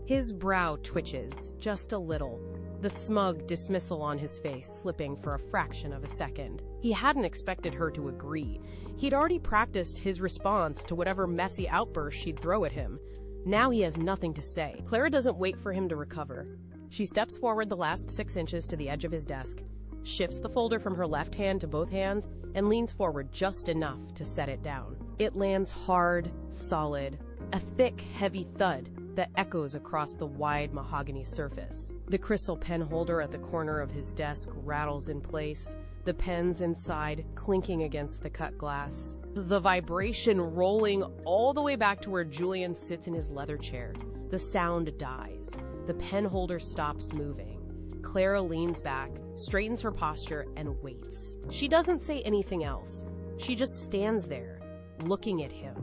His brow twitches, just a little, the smug dismissal on his face slipping for a fraction of a second. He hadn't expected her to agree. He'd already practiced his response to whatever messy outburst she'd throw at him. Now he has nothing to say. Clara doesn't wait for him to recover. She steps forward the last 6 inches to the edge of his desk, shifts the folder from her left hand to both hands, and leans forward just enough to set it down. It lands hard, solid, A thick, heavy thud that echoes across the wide mahogany surface. The crystal pen holder at the corner of his desk rattles in place, the pens inside clinking against the cut glass. The vibration rolling all the way back to where Julian sits in his leather chair. The sound dies. The pen holder stops moving. Clara leans back, straightens her posture, and waits. She doesn't say anything else. She just stands there, looking at him,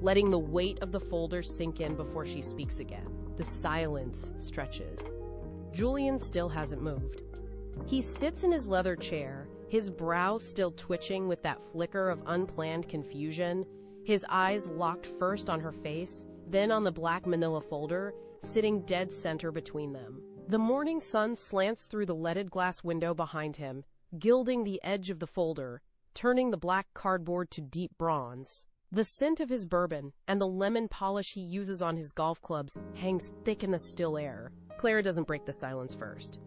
letting the weight of the folder sink in before she speaks again. The silence stretches. Julian still hasn't moved. He sits in his leather chair, his brows still twitching with that flicker of unplanned confusion, his eyes locked first on her face, then on the black manila folder, sitting dead center between them. The morning sun slants through the leaded glass window behind him, gilding the edge of the folder, turning the black cardboard to deep bronze. The scent of his bourbon and the lemon polish he uses on his golf clubs hangs thick in the still air. Clara doesn't break the silence first.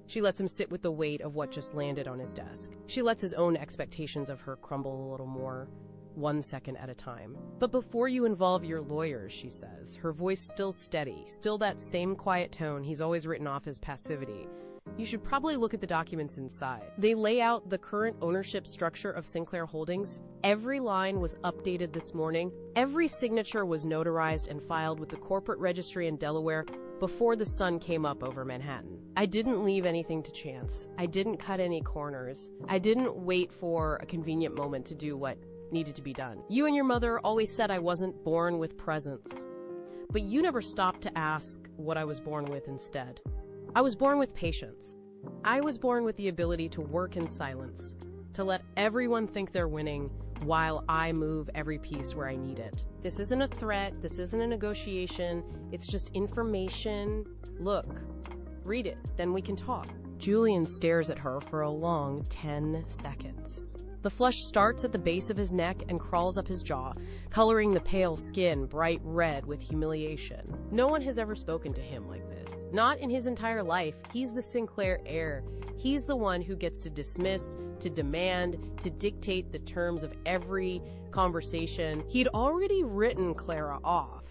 She lets him sit with the weight of what just landed on his desk. She lets his own expectations of her crumble a little more, 1 second at a time. But before you involve your lawyers, she says, her voice still steady, still that same quiet tone he's always written off as passivity. You should probably look at the documents inside. They lay out the current ownership structure of Sinclair Holdings. Every line was updated this morning. Every signature was notarized and filed with the corporate registry in Delaware before the sun came up over Manhattan. I didn't leave anything to chance. I didn't cut any corners. I didn't wait for a convenient moment to do what needed to be done. You and your mother always said I wasn't born with presents, but you never stopped to ask what I was born with instead. I was born with patience. I was born with the ability to work in silence, to let everyone think they're winning while I move every piece where I need it. This isn't a threat. This isn't a negotiation. It's just information. Look, read it, then we can talk. Julian stares at her for a long 10 seconds. The flush starts at the base of his neck and crawls up his jaw, coloring the pale skin bright red with humiliation. No one has ever spoken to him like this. Not in his entire life. He's the Sinclair heir. He's the one who gets to dismiss, to demand, to dictate the terms of every conversation. He'd already written Clara off.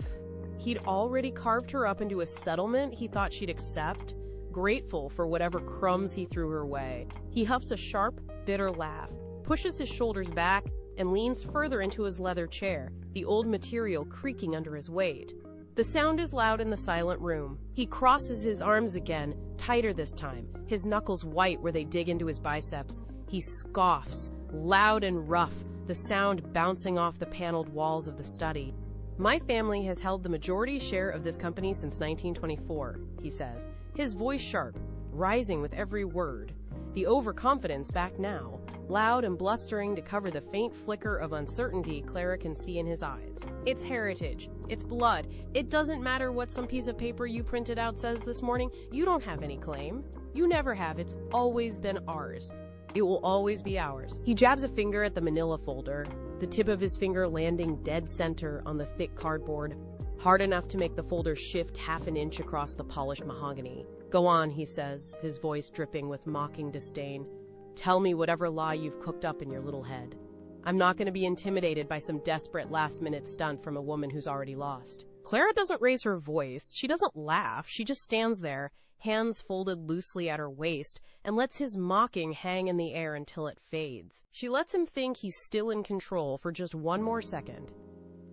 He'd already carved her up into a settlement he thought she'd accept, grateful for whatever crumbs he threw her way. He huffs a sharp, bitter laugh, pushes his shoulders back, and leans further into his leather chair, the old material creaking under his weight. The sound is loud in the silent room. He crosses his arms again, tighter this time, his knuckles white where they dig into his biceps. He scoffs, loud and rough, the sound bouncing off the paneled walls of the study. My family has held the majority share of this company since 1924, he says, his voice sharp, rising with every word. The overconfidence back now, loud and blustering to cover the faint flicker of uncertainty Clara can see in his eyes. It's heritage. It's blood. It doesn't matter what some piece of paper you printed out says this morning. You don't have any claim. You never have. It's always been ours. It will always be ours. He jabs a finger at the manila folder, the tip of his finger landing dead center on the thick cardboard, hard enough to make the folder shift half an inch across the polished mahogany. Go on, he says, his voice dripping with mocking disdain. Tell me whatever lie you've cooked up in your little head. I'm not going to be intimidated by some desperate last-minute stunt from a woman who's already lost. Clara doesn't raise her voice. She doesn't laugh. She just stands there, hands folded loosely at her waist, and lets his mocking hang in the air until it fades. She lets him think he's still in control for just one more second.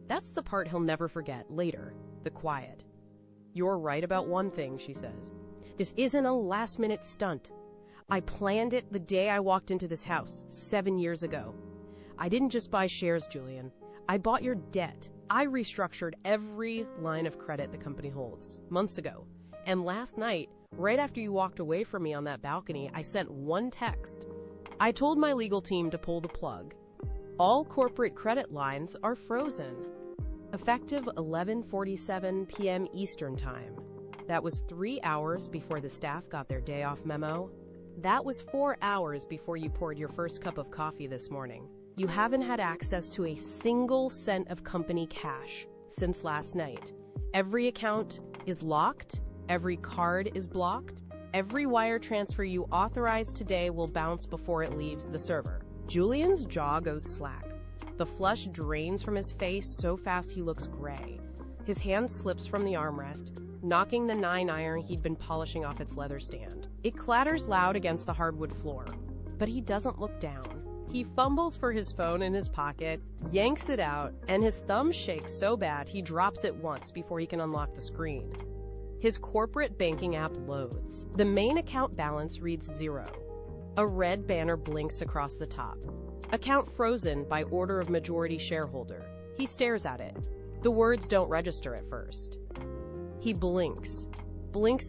That's the part he'll never forget later, the quiet. You're right about one thing, she says. This isn't a last-minute stunt. I planned it the day I walked into this house 7 years ago. I didn't just buy shares, Julian. I bought your debt. I restructured every line of credit the company holds months ago. And last night, right after you walked away from me on that balcony, I sent one text. I told my legal team to pull the plug. All corporate credit lines are frozen. Effective 11:47 p.m. Eastern Time. That was 3 hours before the staff got their day off memo. That was 4 hours before you poured your first cup of coffee this morning. You haven't had access to a single cent of company cash since last night. Every account is locked. Every card is blocked. Every wire transfer you authorize today will bounce before it leaves the server. Julian's jaw goes slack. The flush drains from his face so fast he looks gray. His hand slips from the armrest, knocking the 9-iron he'd been polishing off its leather stand. It clatters loud against the hardwood floor, but he doesn't look down. He fumbles for his phone in his pocket, yanks it out, and his thumb shakes so bad he drops it once before he can unlock the screen. His corporate banking app loads. The main account balance reads 0. A red banner blinks across the top. Account frozen by order of majority shareholder. He stares at it. The words don't register at first. He blinks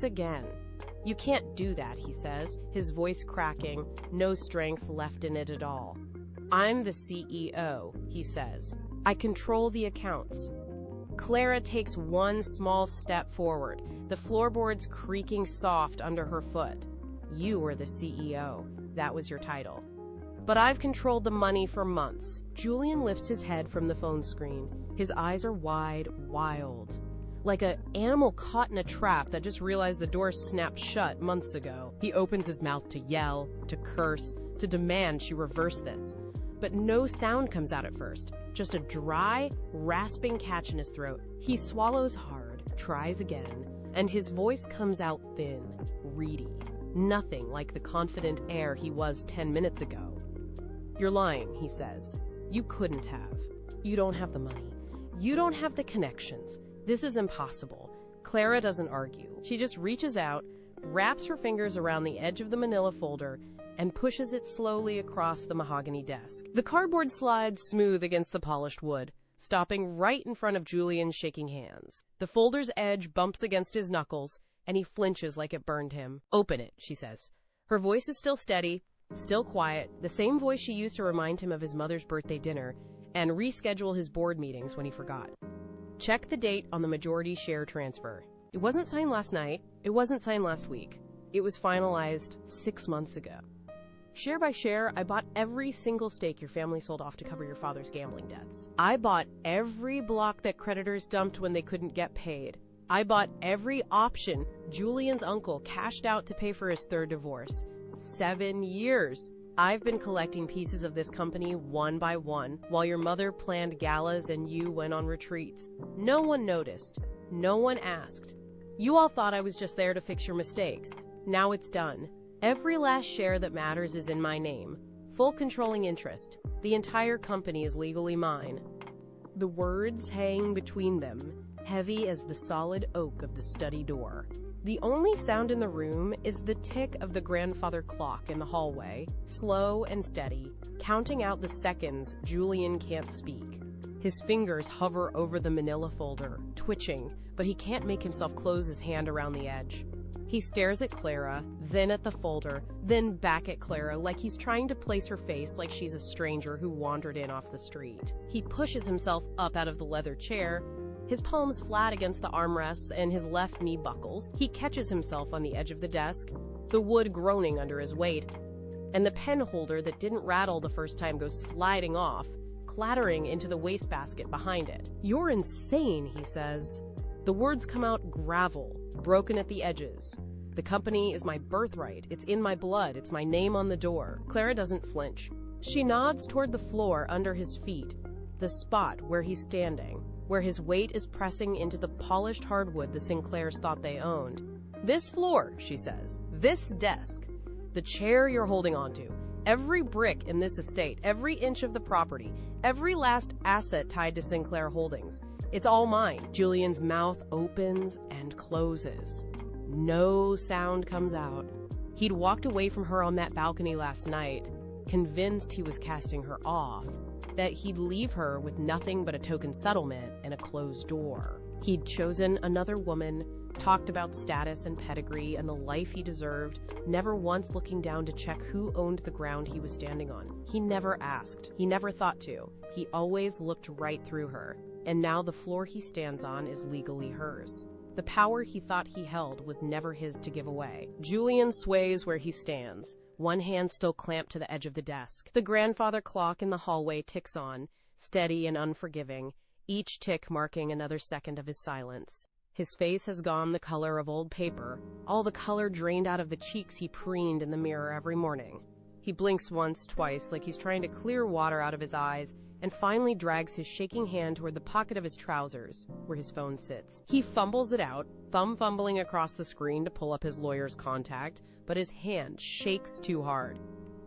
again. You can't do that, he says, his voice cracking, no strength left in it at all. I'm the CEO, he says. I control the accounts. Clara takes one small step forward, the floorboards creaking soft under her foot. You were the CEO. That was your title. But I've controlled the money for months. Julian lifts his head from the phone screen. His eyes are wide, wild. Like an animal caught in a trap that just realized the door snapped shut months ago. He opens his mouth to yell, to curse, to demand she reverse this. But no sound comes out at first, just a dry, rasping catch in his throat. He swallows hard, tries again, and his voice comes out thin, reedy. Nothing like the confident air he was 10 minutes ago. You're lying, he says. You couldn't have. You don't have the money. You don't have the connections. This is impossible. Clara doesn't argue. She just reaches out, wraps her fingers around the edge of the manila folder, and pushes it slowly across the mahogany desk. The cardboard slides smooth against the polished wood, stopping right in front of Julian's shaking hands. The folder's edge bumps against his knuckles, and he flinches like it burned him. Open it, she says. Her voice is still steady, still quiet, the same voice she used to remind him of his mother's birthday dinner and reschedule his board meetings when he forgot. Check the date on the majority share transfer. It wasn't signed last night. It wasn't signed last week. It was finalized 6 months ago. Share by share, I bought every single stake your family sold off to cover your father's gambling debts. I bought every block that creditors dumped when they couldn't get paid. I bought every option Julian's uncle cashed out to pay for his third divorce. 7 years. I've been collecting pieces of this company one by one while your mother planned galas and you went on retreats. No one noticed. No one asked. You all thought I was just there to fix your mistakes. Now it's done. Every last share that matters is in my name. Full controlling interest. The entire company is legally mine. The words hang between them, heavy as the solid oak of the study door. The only sound in the room is the tick of the grandfather clock in the hallway, slow and steady, counting out the seconds Julian can't speak. His fingers hover over the manila folder, twitching, but he can't make himself close his hand around the edge. He stares at Clara, then at the folder, then back at Clara like he's trying to place her face like she's a stranger who wandered in off the street. He pushes himself up out of the leather chair, his palms flat against the armrests and his left knee buckles. He catches himself on the edge of the desk, the wood groaning under his weight, and the pen holder that didn't rattle the first time goes sliding off, clattering into the wastebasket behind it. You're insane, he says. The words come out gravel, broken at the edges. The company is my birthright. It's in my blood. It's my name on the door. Clara doesn't flinch. She nods toward the floor under his feet, the spot where he's standing, where his weight is pressing into the polished hardwood the Sinclairs thought they owned. This floor, she says, this desk, the chair you're holding onto, every brick in this estate, every inch of the property, every last asset tied to Sinclair Holdings. It's all mine. Julian's mouth opens and closes. No sound comes out. He'd walked away from her on that balcony last night, convinced he was casting her off, that he'd leave her with nothing but a token settlement and a closed door. He'd chosen another woman, talked about status and pedigree and the life he deserved, never once looking down to check who owned the ground he was standing on. He never asked. He never thought to. He always looked right through her. And now the floor he stands on is legally hers. The power he thought he held was never his to give away. Julian sways where he stands, one hand still clamped to the edge of the desk. The grandfather clock in the hallway ticks on, steady and unforgiving, each tick marking another second of his silence. His face has gone the color of old paper, all the color drained out of the cheeks he preened in the mirror every morning. He blinks once, twice, like he's trying to clear water out of his eyes, and finally drags his shaking hand toward the pocket of his trousers, where his phone sits. He fumbles it out, thumb fumbling across the screen to pull up his lawyer's contact, but his hand shakes too hard.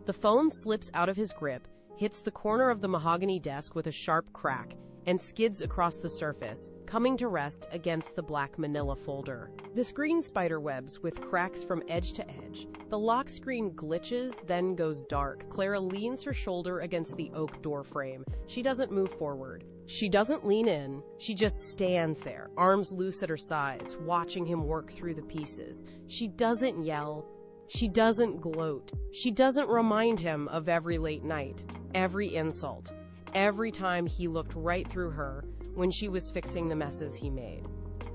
The phone slips out of his grip, hits the corner of the mahogany desk with a sharp crack, and skids across the surface, coming to rest against the black manila folder. The screen spiderwebs with cracks from edge to edge. The lock screen glitches, then goes dark. Clara leans her shoulder against the oak door frame. She doesn't move forward. She doesn't lean in. She just stands there, arms loose at her sides, watching him work through the pieces. She doesn't yell. She doesn't gloat. She doesn't remind him of every late night, every insult, every time he looked right through her when she was fixing the messes he made.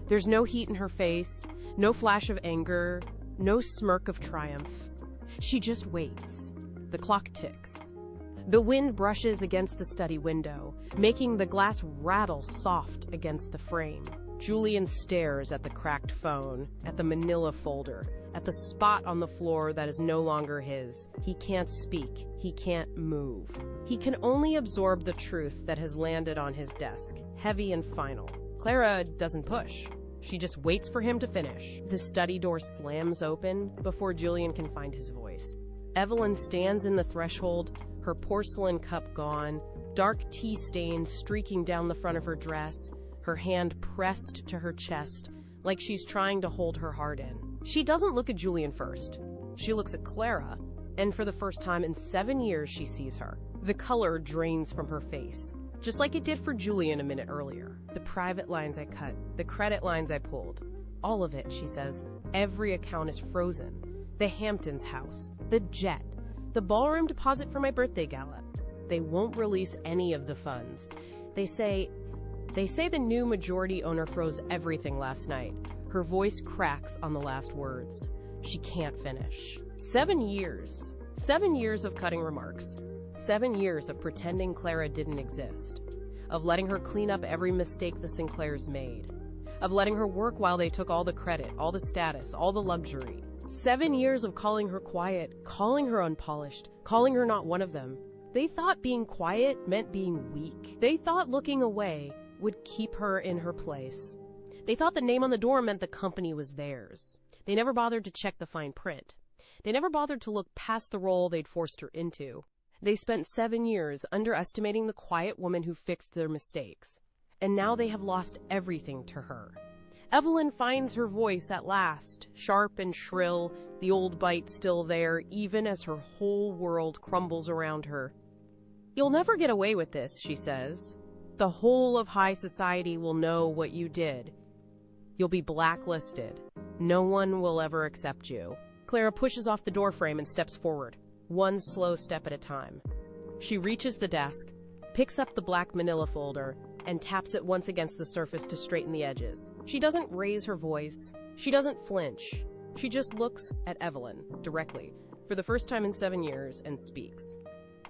There's no heat in her face, no flash of anger, no smirk of triumph. She just waits. The clock ticks. The wind brushes against the study window, making the glass rattle soft against the frame. Julian stares at the cracked phone, at the manila folder, at the spot on the floor that is no longer his. He can't speak. He can't move. He can only absorb the truth that has landed on his desk, heavy and final. Clara doesn't push. She just waits for him to finish. The study door slams open before Julian can find his voice. Evelyn stands in the threshold, her porcelain cup gone, dark tea stains streaking down the front of her dress, her hand pressed to her chest, like she's trying to hold her heart in. She doesn't look at Julian first. She looks at Clara, and for the first time in 7 years she sees her. The color drains from her face, just like it did for Julian a minute earlier. The private lines I cut, the credit lines I pulled. All of it, she says. Every account is frozen. The Hamptons house, the jet, the ballroom deposit for my birthday gala. They won't release any of the funds. They say the new majority owner froze everything last night. Her voice cracks on the last words. She can't finish. 7 years. 7 years of cutting remarks. 7 years of pretending Clara didn't exist. Of letting her clean up every mistake the Sinclairs made. Of letting her work while they took all the credit, all the status, all the luxury. 7 years of calling her quiet, calling her unpolished, calling her not one of them. They thought being quiet meant being weak. They thought looking away would keep her in her place. They thought the name on the door meant the company was theirs. They never bothered to check the fine print. They never bothered to look past the role they'd forced her into. They spent 7 years underestimating the quiet woman who fixed their mistakes. And now they have lost everything to her. Evelyn finds her voice at last, sharp and shrill, the old bite still there, even as her whole world crumbles around her. "You'll never get away with this," she says. "The whole of high society will know what you did. You'll be blacklisted. No one will ever accept you." Clara pushes off the doorframe and steps forward, one slow step at a time. She reaches the desk, picks up the black manila folder, and taps it once against the surface to straighten the edges. She doesn't raise her voice. She doesn't flinch. She just looks at Evelyn directly, for the first time in 7 years, and speaks.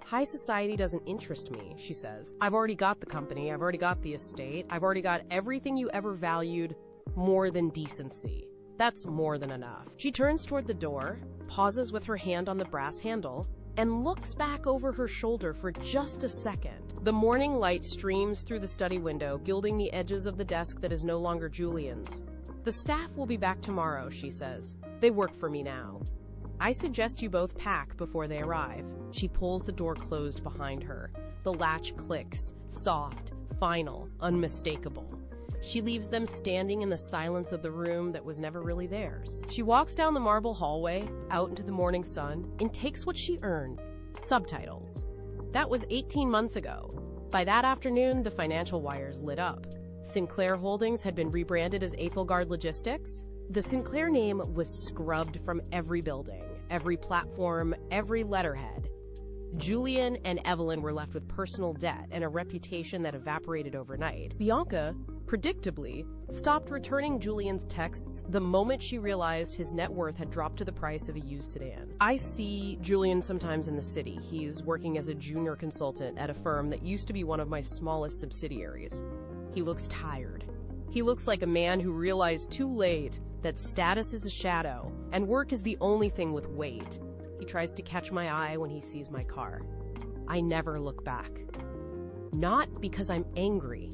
"High society doesn't interest me," she says. "I've already got the company. I've already got the estate. I've already got everything you ever valued more than decency. That's more than enough." She turns toward the door, pauses with her hand on the brass handle, and looks back over her shoulder for just a second. The morning light streams through the study window, gilding the edges of the desk that is no longer Julian's. "The staff will be back tomorrow," she says. "They work for me now. I suggest you both pack before they arrive." She pulls the door closed behind her. The latch clicks, soft, final, unmistakable. She leaves them standing in the silence of the room that was never really theirs. She walks down the marble hallway, out into the morning sun, and takes what she earned: subtitles. That was 18 months ago. By that afternoon, the financial wires lit up. Sinclair Holdings had been rebranded as Aphelgard Logistics. The Sinclair name was scrubbed from every building, every platform, every letterhead. Julian and Evelyn were left with personal debt and a reputation that evaporated overnight. Bianca, predictably, stopped returning Julian's texts the moment she realized his net worth had dropped to the price of a used sedan. I see Julian sometimes in the city. He's working as a junior consultant at a firm that used to be one of my smallest subsidiaries. He looks tired. He looks like a man who realized too late that status is a shadow and work is the only thing with weight. He tries to catch my eye when he sees my car. I never look back. Not because I'm angry,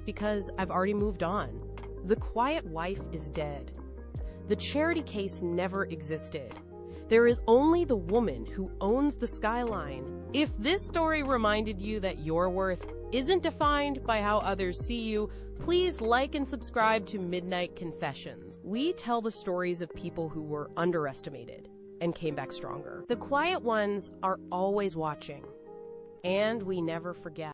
because I've already moved on. The quiet wife is dead. The charity case never existed. There is only the woman who owns the skyline. If this story reminded you that your worth isn't defined by how others see you, please like and subscribe to Midnight Confessions. We tell the stories of people who were underestimated and came back stronger. The quiet ones are always watching, and we never forget.